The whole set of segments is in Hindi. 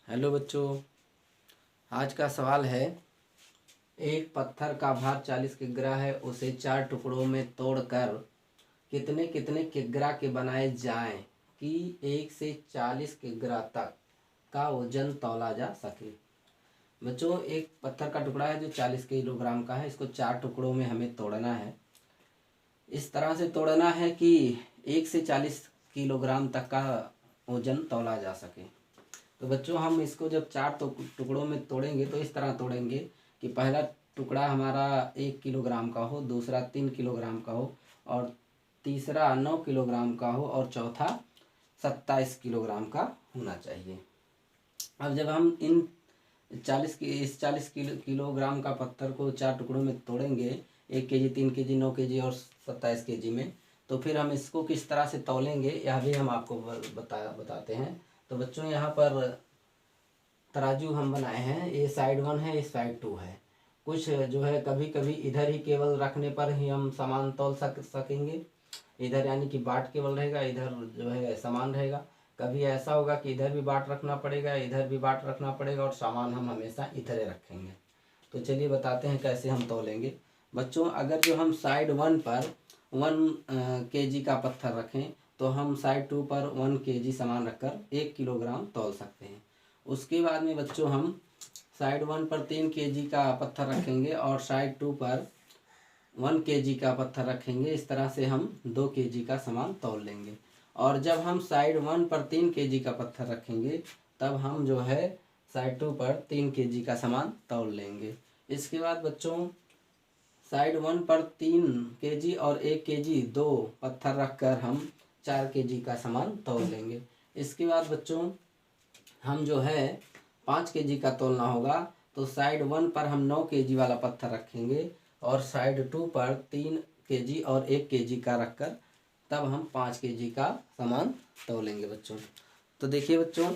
हेलो बच्चों, आज का सवाल है एक पत्थर का भार 40 किग्रा है, उसे 4 टुकड़ों में तोड़कर कितने कितने किग्रा के बनाए जाएं कि 1 से 40 किग्रा तक का वजन तौला जा सके। बच्चों, एक पत्थर का टुकड़ा है जो 40 किलोग्राम का है। इसको 4 टुकड़ों में हमें तोड़ना है। इस तरह से तोड़ना है कि 1 से 40 किलोग्राम तक का वजन तौला जा सके। तो बच्चों, हम इसको जब 4 टुकड़ों में तोड़ेंगे तो इस तरह तोड़ेंगे कि पहला टुकड़ा हमारा 1 किलोग्राम का हो, दूसरा 3 किलोग्राम का हो, और तीसरा 9 किलोग्राम का हो, और चौथा 27 किलोग्राम का होना चाहिए। अब जब हम इस 40 किलोग्राम का पत्थर को 4 टुकड़ों में तोड़ेंगे, 1 केजी, 3 केजी, 9 केजी और 27 केजी में, तो फिर हम इसको किस तरह से तौलेंगे यह भी हम आपको बताते हैं। तो बच्चों, यहाँ पर तराजू हम बनाए हैं। ये साइड 1 है, ये साइड 2 है। कुछ जो है कभी कभी इधर ही केवल रखने पर ही हम सामान तौल सकेंगे। इधर यानी कि बाट केवल रहेगा, इधर जो है सामान रहेगा। कभी ऐसा होगा कि इधर भी बाट रखना पड़ेगा, इधर भी बाट रखना पड़ेगा, और सामान हम हमेशा इधर रखेंगे। तो चलिए बताते हैं कैसे हम तौलेंगे। बच्चों, अगर जो हम साइड 1 पर 1 केजी का पत्थर रखें तो हम साइड 2 पर 1 केजी सामान रखकर 1 किलोग्राम तौल सकते हैं। उसके बाद में बच्चों, हम साइड 1 पर 3 केजी का पत्थर रखेंगे और साइड 2 पर 1 केजी का पत्थर रखेंगे। इस तरह से हम 2 केजी का सामान तौल लेंगे। और जब हम साइड 1 पर 3 केजी का पत्थर रखेंगे तब हम जो है साइड 2 पर 3 केजी का सामान तौल लेंगे। इसके बाद बच्चों, साइड 1 पर 3 केजी और 1 केजी 2 पत्थर रखकर हम 4 केजी का सामान तौल लेंगे। इसके बाद बच्चों, हम जो है 5 केजी का तोलना होगा। तो साइड 1 पर हम 9 केजी वाला पत्थर रखेंगे और साइड 2 पर 3 केजी और 1 केजी का रखकर तब हम 5 केजी का सामान तौलेंगे बच्चों। तो देखिए बच्चों,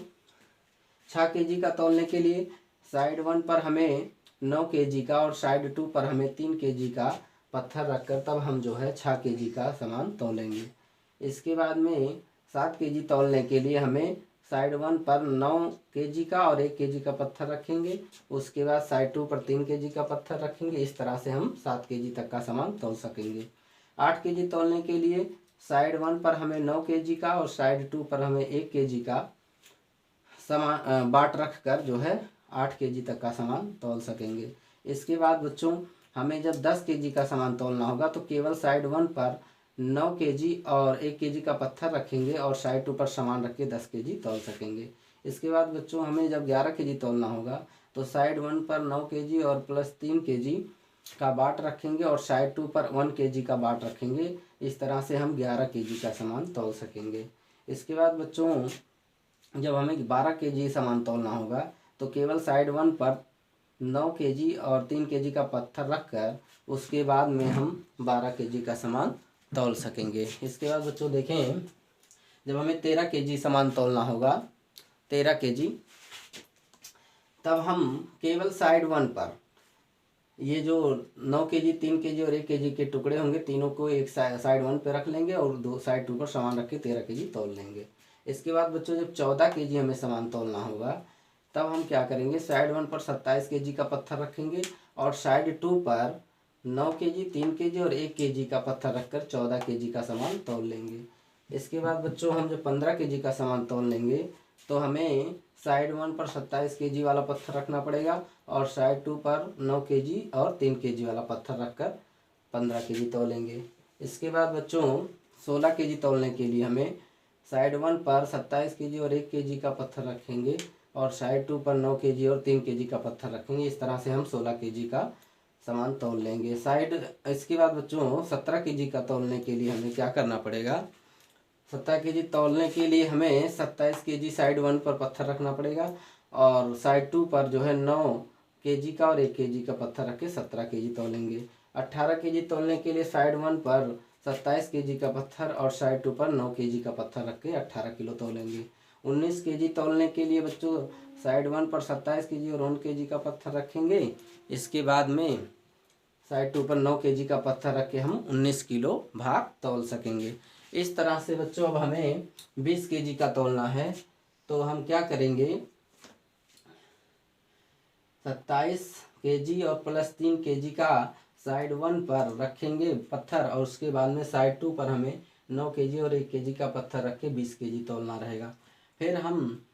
6 केजी का तौलने के लिए साइड 1 पर हमें 9 केजी का और साइड 2 पर हमें 3 केजी का पत्थर रखकर तब हम जो है 6 केजी का सामान तौलेंगे। इसके बाद में 7 केजी तौलने के लिए हमें साइड 1 पर 9 केजी का और 1 केजी का पत्थर रखेंगे। उसके बाद साइड 2 पर 3 केजी का पत्थर रखेंगे। इस तरह से हम 7 केजी तक का सामान तौल सकेंगे। 8 केजी तौलने के लिए साइड 1 पर हमें 9 केजी का और साइड 2 पर हमें 1 केजी का सामान बाट रख कर जो है 8 केजी तक का सामान तौल सकेंगे। इसके बाद बच्चों, हमें जब 10 केजी का सामान तौलना होगा तो केवल साइड 1 पर 9 केजी और 1 केजी का पत्थर रखेंगे और साइड 2 पर सामान रख के 10 केजी तौल सकेंगे। इसके बाद बच्चों, हमें जब 11 केजी तौलना होगा तो साइड 1 पर 9 केजी और प्लस 3 केजी का बाट रखेंगे और साइड 2 पर 1 केजी का बाट रखेंगे। इस तरह से हम 11 केजी का सामान तौल सकेंगे। इसके बाद बच्चों, जब हमें 12 केजी सामान तौलना होगा तो केवल साइड 1 पर 9 केजी और 3 केजी का पत्थर रखकर उसके बाद में हम 12 केजी का सामान तौल सकेंगे। इसके बाद बच्चों देखें, जब हमें 13 केजी सामान तौलना होगा, 13 केजी, तब हम केवल साइड 1 पर ये जो 9 केजी, 3 केजी और 1 केजी के टुकड़े होंगे, तीनों को एक साइड 1 पे रख लेंगे और दो साइड 2 पर सामान रख के 13 केजी तौल लेंगे। इसके बाद बच्चों, जब 14 केजी हमें सामान तौलना होगा तब हम क्या करेंगे, साइड 1 पर 27 केजी का पत्थर रखेंगे और साइड 2 पर 9 केजी, 3 केजी और 1 केजी का पत्थर रखकर 14 केजी का सामान तौल लेंगे। इसके बाद बच्चों, हम जब 15 केजी का सामान तौल लेंगे तो हमें साइड 1 पर 27 केजी वाला पत्थर रखना पड़ेगा और साइड 2 पर 9 केजी और 3 केजी वाला पत्थर रखकर 15 केजी तौलेंगे। इसके बाद बच्चों, 16 केजी तौलने के लिए हमें साइड 1 पर 27 केजी और 1 केजी का पत्थर रखेंगे और साइड 2 पर 9 केजी और 3 केजी का पत्थर रखेंगे। इस तरह से हम 16 केजी का सामान तौल लेंगे। इसके बाद बच्चों, 17 केजी का तौलने के लिए हमें क्या करना पड़ेगा, 17 केजी तौलने के लिए हमें 27 केजी साइड 1 पर पत्थर रखना पड़ेगा और साइड 2 पर जो है 9 केजी का और 1 केजी का पत्थर रख के 17 केजी तौलेंगे। 18 केजी तौलने के लिए साइड 1 पर 27 केजी का पत्थर और साइड 2 पर 9 केजी का पत्थर रख के 18 किलो तौलेंगे। 19 केजी तौलने के लिए बच्चों, साइड 1 पर 27 केजी और 1 केजी का पत्थर रखेंगे। इसके बाद में साइड 2 पर 9 केजी का पत्थर रख के हम 19 किलो भाग तौल सकेंगे। इस तरह से बच्चों, अब हमें 20 केजी का तौलना है तो हम क्या करेंगे, 27 केजी और प्लस 3 केजी का साइड 1 पर रखेंगे पत्थर, और उसके बाद में साइड 2 पर हमें 9 केजी और 1 केजी का पत्थर रख के 20 केजी तोलना रहेगा। फिर हम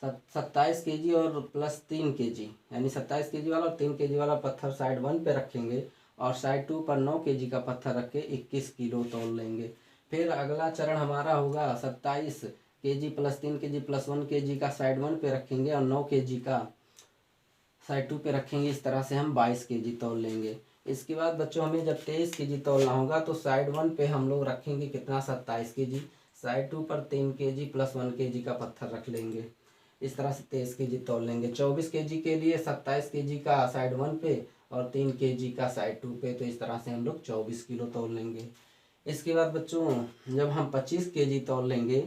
27 केजी और प्लस 3 केजी यानी 27 केजी वाला और 3 केजी वाला पत्थर साइड 1 पे रखेंगे और साइड 2 पर 9 केजी का पत्थर रख के 21 किलो तोल लेंगे। फिर अगला चरण हमारा होगा 27 KG plus 3 KG plus 1 KG का साइड 1 पे रखेंगे और 9 केजी का साइड 2 पे रखेंगे। इस तरह से हम 22 केजी तोल लेंगे। इसके बाद बच्चों हमें जब 23 केजी तोलना होगा तो साइड 1 पे हम लोग रखेंगे कितना 27 केजी, साइड 2 पर 3 केजी प्लस 1 केजी का पत्थर रख लेंगे। इस तरह से 23 केजी तोल लेंगे। 24 केजी के लिए 27 केजी का साइड 1 पे और 3 केजी का साइड 2 पे, तो इस तरह से हम लोग 24 किलो तोल लेंगे। इसके बाद बच्चों जब हम 25 केजी तोल लेंगे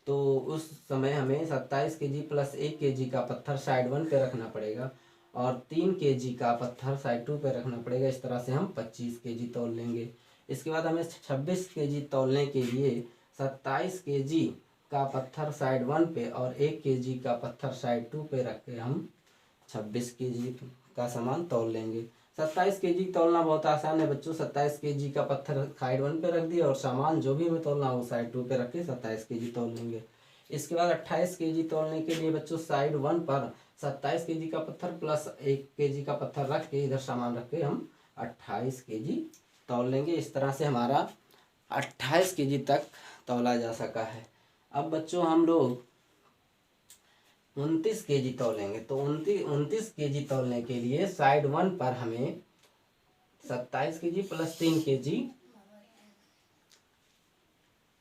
तो उस समय हमें 27 केजी प्लस 1 केजी का पत्थर साइड 1 पे रखना पड़ेगा और 3 केजी का पत्थर साइड 2 पे रखना पड़ेगा। इस तरह से हम 25 केजी तोल लेंगे। इसके बाद हमें 26 केजी तोलने के लिए 27 केजी का पत्थर साइड 1 पे और 1 केजी का पत्थर साइड 2 पे रख के हम 26 केजी का सामान तोल लेंगे। 27 केजी तोलना बहुत आसान है बच्चों। 27 केजी का पत्थर साइड 1 पे रख दिया और सामान जो भी हमें तोलना हो साइड 2 पे रख के 27 केजी तोल लेंगे। इसके बाद 28 केजी तोलने के लिए बच्चों साइड 1 पर 27 केजी का पत्थर प्लस 1 केजी का पत्थर रख के इधर सामान रख के हम 28 केजी तोल लेंगे। इस तरह से हमारा 28 केजी तक तोला जा सका है। अब बच्चों हम लोग 29 केजी तोलेंगे। तो 29 केजी तोलने के लिए साइड 1 पर हमें 27 KG plus 3 KG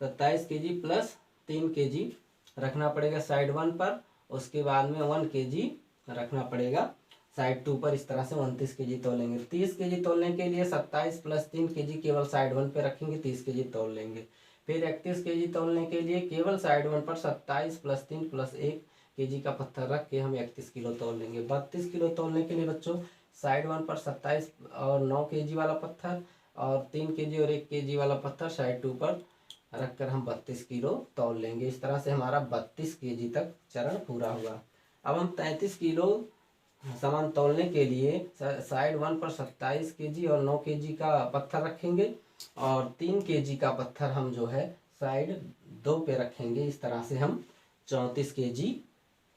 27 KG plus 3 KG रखना पड़ेगा साइड 1 पर। उसके बाद में 1 केजी रखना पड़ेगा साइड 2 पर। इस तरह से 29 केजी तोलेंगे। 30 केजी तोलने के लिए 27 प्लस 3 केजी केवल साइड 1 पे रखेंगे, 30 केजी तोल लेंगे। फिर 31 केजी तोलने के लिए केवल साइड 1 पर 27 प्लस 3 प्लस 1 केजी का पत्थर रख के हम 31 किलो तोल लेंगे। 32 किलो तोलने के लिए बच्चों साइड 1 पर 27 और 9 केजी वाला पत्थर और 3 केजी और 1 केजी वाला पत्थर साइड 2 पर रख कर हम 32 किलो तोल लेंगे। इस तरह से हमारा 32 केजी तक चरण पूरा हुआ। अब हम 33 किलो सामान तोलने के लिए साइड 1 पर 27 केजी और 9 केजी का पत्थर रखेंगे और 3 केजी का पत्थर हम जो है साइड 2 पे रखेंगे। इस तरह से हम 34 केजी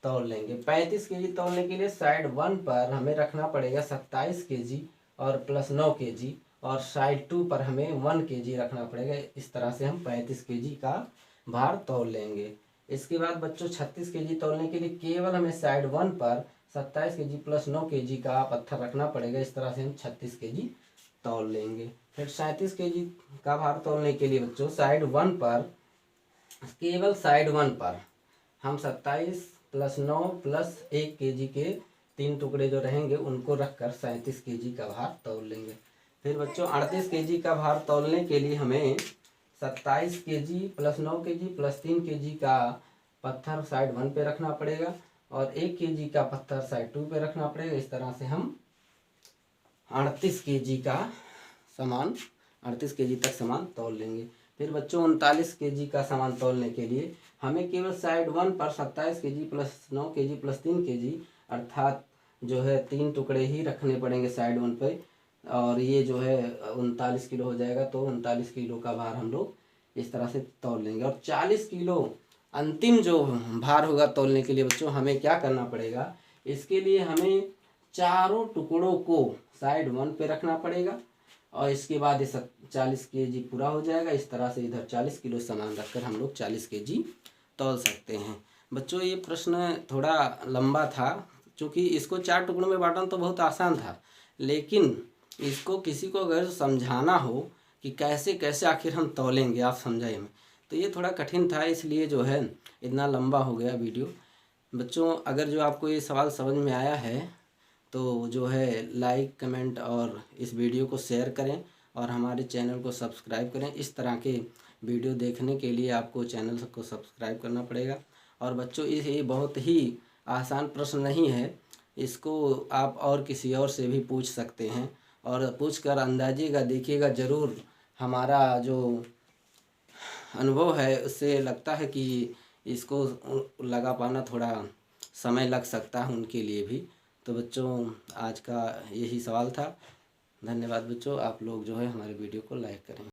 तोल लेंगे। 35 केजी तोलने के लिए साइड 1 पर हमें रखना पड़ेगा 27 केजी और प्लस 9 केजी और साइड 2 पर हमें 1 केजी रखना पड़ेगा। इस तरह से हम 35 केजी का भार तोल लेंगे। इसके बाद बच्चों 36 केजी तोलने के लिए केवल हमें साइड 1 पर 27 केजी प्लस 9 केजी का पत्थर रखना पड़ेगा। इस तरह से हम 36 केजी तोल लेंगे। फिर 37 केजी का भार तोलने के लिए बच्चों साइड 1 पर केवल साइड 1 पर हम 27 प्लस 9 प्लस 1 केजी के 3 टुकड़े जो रहेंगे उनको रखकर 37 केजी का भार तोल लेंगे। फिर बच्चों 38 केजी का भार तोलने के लिए हमें 27 KG plus 9 KG plus 3 KG का पत्थर साइड 1 पे रखना पड़ेगा और 1 केजी का पत्थर साइड 2 पे रखना पड़ेगा। इस तरह से हम 38 केजी का सामान 38 केजी तक सामान तोल लेंगे। फिर बच्चों 39 केजी का सामान तोलने के लिए हमें केवल साइड 1 पर 27 KG plus 9 KG plus 3 KG अर्थात जो है 3 टुकड़े ही रखने पड़ेंगे साइड 1 पे और ये जो है 39 किलो हो जाएगा। तो 39 किलो का भार हम लोग इस तरह से तोल लेंगे। और 40 किलो अंतिम जो भार होगा तोलने के लिए बच्चों हमें क्या करना पड़ेगा, इसके लिए हमें चारों टुकड़ों को साइड 1 पे रखना पड़ेगा और इसके बाद ये 40 केजी पूरा हो जाएगा। इस तरह से इधर 40 किलो सामान रखकर हम लोग 40 केजी तौल सकते हैं। बच्चों ये प्रश्न थोड़ा लंबा था, क्योंकि इसको 4 टुकड़ों में बांटना तो बहुत आसान था, लेकिन इसको किसी को अगर समझाना हो कि कैसे कैसे आखिर हम तौलेंगे, आप समझाइए में, तो ये थोड़ा कठिन था, इसलिए जो है इतना लंबा हो गया वीडियो। बच्चों अगर जो आपको ये सवाल समझ में आया है तो जो है लाइक कमेंट और इस वीडियो को शेयर करें और हमारे चैनल को सब्सक्राइब करें। इस तरह के वीडियो देखने के लिए आपको चैनल को सब्सक्राइब करना पड़ेगा। और बच्चों ये बहुत ही आसान प्रश्न नहीं है, इसको आप और किसी और से भी पूछ सकते हैं और पूछ कर अंदाजिएगा, देखिएगा ज़रूर हमारा जो अनुभव है उससे लगता है कि इसको लगा पाना थोड़ा समय लग सकता है उनके लिए भी। तो बच्चों आज का यही सवाल था। धन्यवाद बच्चों, आप लोग जो है हमारे वीडियो को लाइक करें।